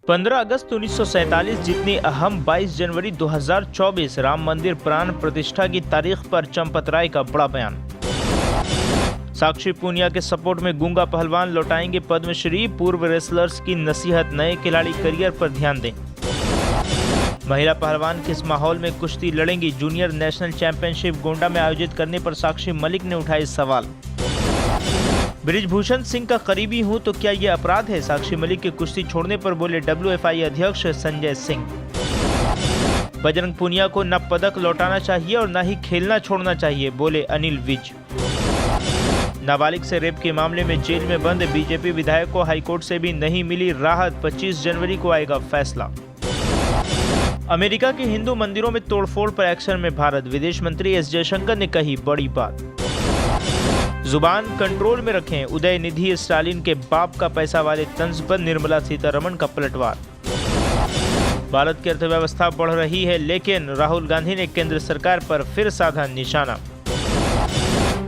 15 अगस्त 1947 जितनी अहम 22 जनवरी 2024 राम मंदिर प्राण प्रतिष्ठा की तारीख पर चंपत राय का बड़ा बयान। साक्षी पूनिया के सपोर्ट में गूंगा पहलवान लौटाएंगे पद्मश्री। पूर्व रेसलर्स की नसीहत, नए खिलाड़ी करियर पर ध्यान दें। महिला पहलवान किस माहौल में कुश्ती लड़ेंगी? जूनियर नेशनल चैंपियनशिप गोंडा में आयोजित करने पर साक्षी मलिक ने उठाए सवाल। बृजभूषण सिंह का करीबी हूं तो क्या यह अपराध है? साक्षी मलिक के कुश्ती छोड़ने पर बोले WFI अध्यक्ष संजय सिंह। बजरंग पूनिया को न पदक लौटाना चाहिए और न ही खेलना छोड़ना चाहिए, बोले अनिल विज। नाबालिग से रेप के मामले में जेल में बंद बीजेपी विधायक को हाईकोर्ट से भी नहीं मिली राहत। 25 जनवरी को आएगा फैसला। अमेरिका के हिंदू मंदिरों में तोड़फोड़ पर एक्शन में भारत। विदेश मंत्री एस जयशंकर ने कही बड़ी बात। जुबान कंट्रोल में रखें, उदयनिधि स्टालिन के बाप का पैसा वाले तंज पर निर्मला सीतारमण का पलटवार। भारत की अर्थव्यवस्था बढ़ रही है, लेकिन राहुल गांधी ने केंद्र सरकार पर फिर साधा निशाना।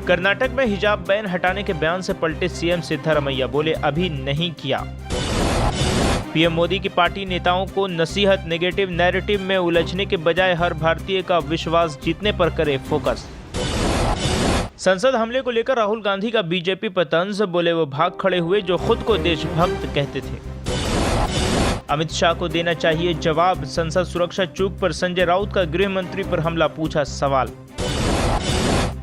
कर्नाटक में हिजाब बैन हटाने के बयान से पलटे सीएम सिद्धारमैया, बोले अभी नहीं किया। पीएम मोदी की पार्टी नेताओं को नसीहत, नेगेटिव नैरेटिव में उलझने के बजाय हर भारतीय का विश्वास जीतने पर करे फोकस। संसद हमले को लेकर राहुल गांधी का बीजेपी पर तंज, बोले वो भाग खड़े हुए जो खुद को देशभक्त कहते थे। अमित शाह को देना चाहिए जवाब। संसद सुरक्षा चूक पर संजय राउत का गृह मंत्री पर हमला, पूछा सवाल।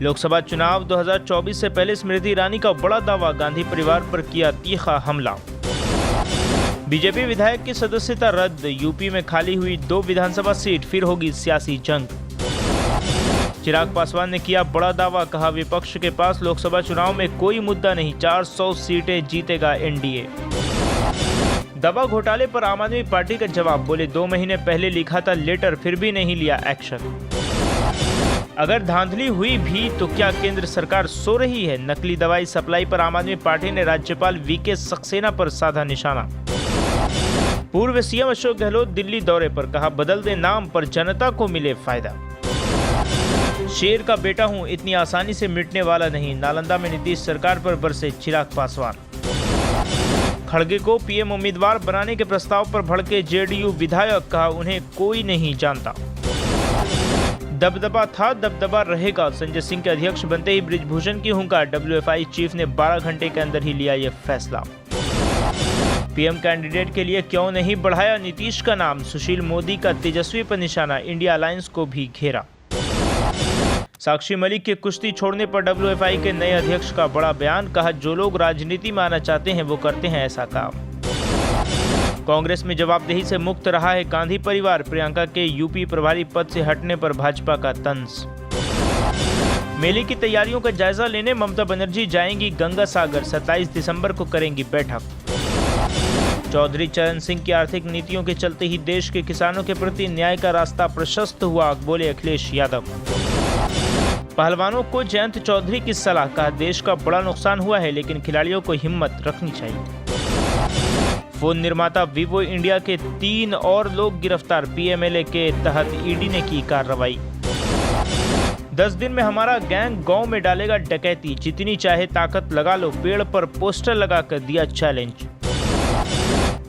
लोकसभा चुनाव 2024 से पहले स्मृति ईरानी का बड़ा दावा, गांधी परिवार पर किया तीखा हमला। बीजेपी विधायक की सदस्यता रद्द। यूपी में खाली हुई 2 विधानसभा सीट, फिर होगी सियासी जंग। चिराग पासवान ने किया बड़ा दावा, कहा विपक्ष के पास लोकसभा चुनाव में कोई मुद्दा नहीं, 400 सीटें जीतेगा एनडीए। दवा घोटाले पर आम आदमी पार्टी का जवाब, बोले 2 महीने पहले लिखा था लेटर, फिर भी नहीं लिया एक्शन। अगर धांधली हुई भी तो क्या केंद्र सरकार सो रही है? नकली दवाई सप्लाई पर आम आदमी पार्टी ने राज्यपाल वीके सक्सेना पर साधा निशाना। पूर्व सीएम अशोक गहलोत दिल्ली दौरे पर, कहा बदल दे नाम पर जनता को मिले फायदा। शेर का बेटा हूं, इतनी आसानी से मिटने वाला नहीं। नालंदा में नीतीश सरकार पर बरसे चिराग पासवान। खड़गे को पीएम उम्मीदवार बनाने के प्रस्ताव पर भड़के जेडीयू विधायक, कहा उन्हें कोई नहीं जानता। दबदबा था, दबदबा रहेगा। संजय सिंह के अध्यक्ष बनते ही बृजभूषण की हुंकार। WFI चीफ ने 12 घंटे के अंदर ही लिया यह फैसला। पीएम कैंडिडेट के लिए क्यों नहीं बढ़ाया नीतीश का नाम? सुशील मोदी का तेजस्वी पर निशाना, इंडिया अलायंस को भी घेरा। साक्षी मलिक के कुश्ती छोड़ने पर WFI के नए अध्यक्ष का बड़ा बयान, कहा जो लोग राजनीति में आना चाहते हैं वो करते हैं ऐसा काम। कांग्रेस में जवाबदेही से मुक्त रहा है गांधी परिवार। प्रियंका के यूपी प्रभारी पद से हटने पर भाजपा का तंज। मेले की तैयारियों का जायजा लेने ममता बनर्जी जाएंगी गंगा सागर। 27 दिसंबर को करेंगी बैठक। चौधरी चरण सिंह की आर्थिक नीतियों के चलते ही देश के किसानों के प्रति न्याय का रास्ता प्रशस्त हुआ, बोले अखिलेश यादव। पहलवानों को जयंत चौधरी की सलाह, कहा देश का बड़ा नुकसान हुआ है लेकिन खिलाड़ियों को हिम्मत रखनी चाहिए। फोन निर्माता वीवो इंडिया के 3 और लोग गिरफ्तार। PMLA के तहत ईडी ने की कार्रवाई। 10 दिन में हमारा गैंग गांव में डालेगा डकैती, जितनी चाहे ताकत लगा लो, पेड़ पर पोस्टर लगाकर दिया चैलेंज।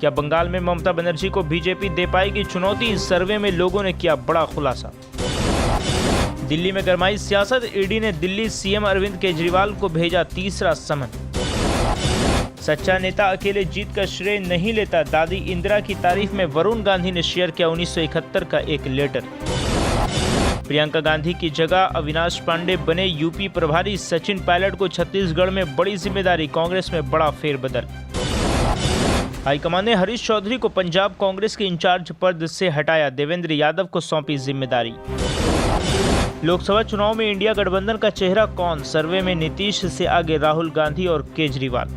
क्या बंगाल में ममता बनर्जी को बीजेपी दे पाएगी चुनौती? सर्वे में लोगों ने किया बड़ा खुलासा। दिल्ली में गरमाई सियासत। ईडी ने दिल्ली सीएम अरविंद केजरीवाल को भेजा तीसरा समन। सच्चा नेता अकेले जीत का श्रेय नहीं लेता। दादी इंदिरा की तारीफ में वरुण गांधी ने शेयर किया 1971 का एक लेटर। प्रियंका गांधी की जगह अविनाश पांडे बने यूपी प्रभारी। सचिन पायलट को छत्तीसगढ़ में बड़ी जिम्मेदारी। कांग्रेस में बड़ा फेरबदल। हाईकमान ने हरीश चौधरी को पंजाब कांग्रेस के इंचार्ज पद से हटाया। देवेंद्र यादव को सौंपी जिम्मेदारी। लोकसभा चुनाव में इंडिया गठबंधन का चेहरा कौन? सर्वे में नीतीश से आगे राहुल गांधी और केजरीवाल।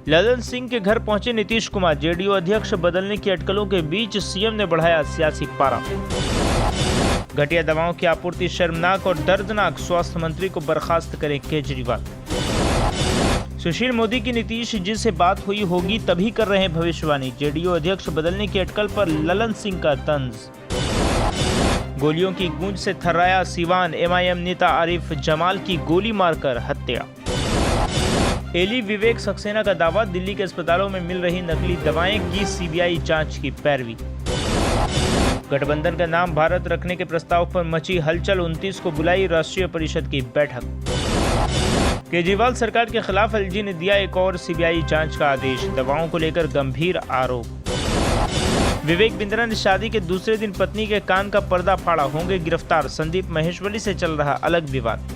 ललन सिंह के घर पहुंचे नीतीश कुमार। जेडीयू अध्यक्ष बदलने की अटकलों के बीच सीएम ने बढ़ाया सियासी पारा। घटिया दवाओं की आपूर्ति शर्मनाक और दर्दनाक, स्वास्थ्य मंत्री को बर्खास्त करें केजरीवाल। सुशील मोदी की नीतीश जी से बात हुई होगी तभी कर रहे हैं भविष्यवाणी। जेडीयू अध्यक्ष बदलने की अटकल पर ललन सिंह का तंज। गोलियों की गूंज से थर्राया सीवान। MIM नेता आरिफ जमाल की गोली मारकर हत्या। एली विवेक सक्सेना का दावा, दिल्ली के अस्पतालों में मिल रही नकली दवाएं की सीबीआई जांच की पैरवी। गठबंधन का नाम भारत रखने के प्रस्ताव पर मची हलचल, 29 को बुलाई राष्ट्रीय परिषद की बैठक। केजरीवाल सरकार के खिलाफ एलजी ने दिया एक और सीबीआई जांच का आदेश, दवाओं को लेकर गंभीर आरोप। विवेक बिंद्रा ने शादी के दूसरे दिन पत्नी के कान का पर्दा फाड़ा, होंगे गिरफ्तार। संदीप महेश्वरी से चल रहा अलग विवाद।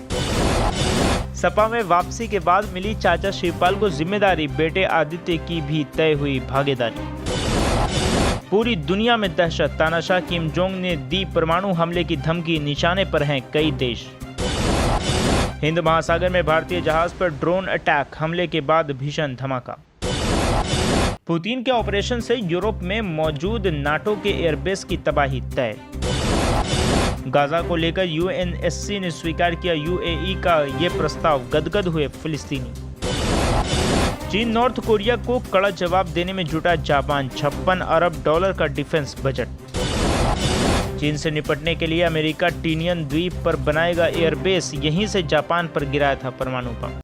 सपा में वापसी के बाद मिली चाचा शिवपाल को जिम्मेदारी, बेटे आदित्य की भी तय हुई भागीदारी। पूरी दुनिया में दहशत, तानाशाह किम जोंग ने दी परमाणु हमले की धमकी, निशाने पर हैं कई देश। हिंद महासागर में भारतीय जहाज पर ड्रोन अटैक, हमले के बाद भीषण धमाका। पुतिन के ऑपरेशन से यूरोप में मौजूद नाटो के एयरबेस की तबाही तय। गाजा को लेकर यूएनएससी ने स्वीकार किया यूएई का ये प्रस्ताव, गदगद हुए फिलिस्तीनी। चीन नॉर्थ कोरिया को कड़ा जवाब देने में जुटा जापान, $56 अरब का डिफेंस बजट। चीन से निपटने के लिए अमेरिका टीनियन द्वीप पर बनाएगा एयरबेस, यहीं से जापान पर गिराया था परमाणु बम।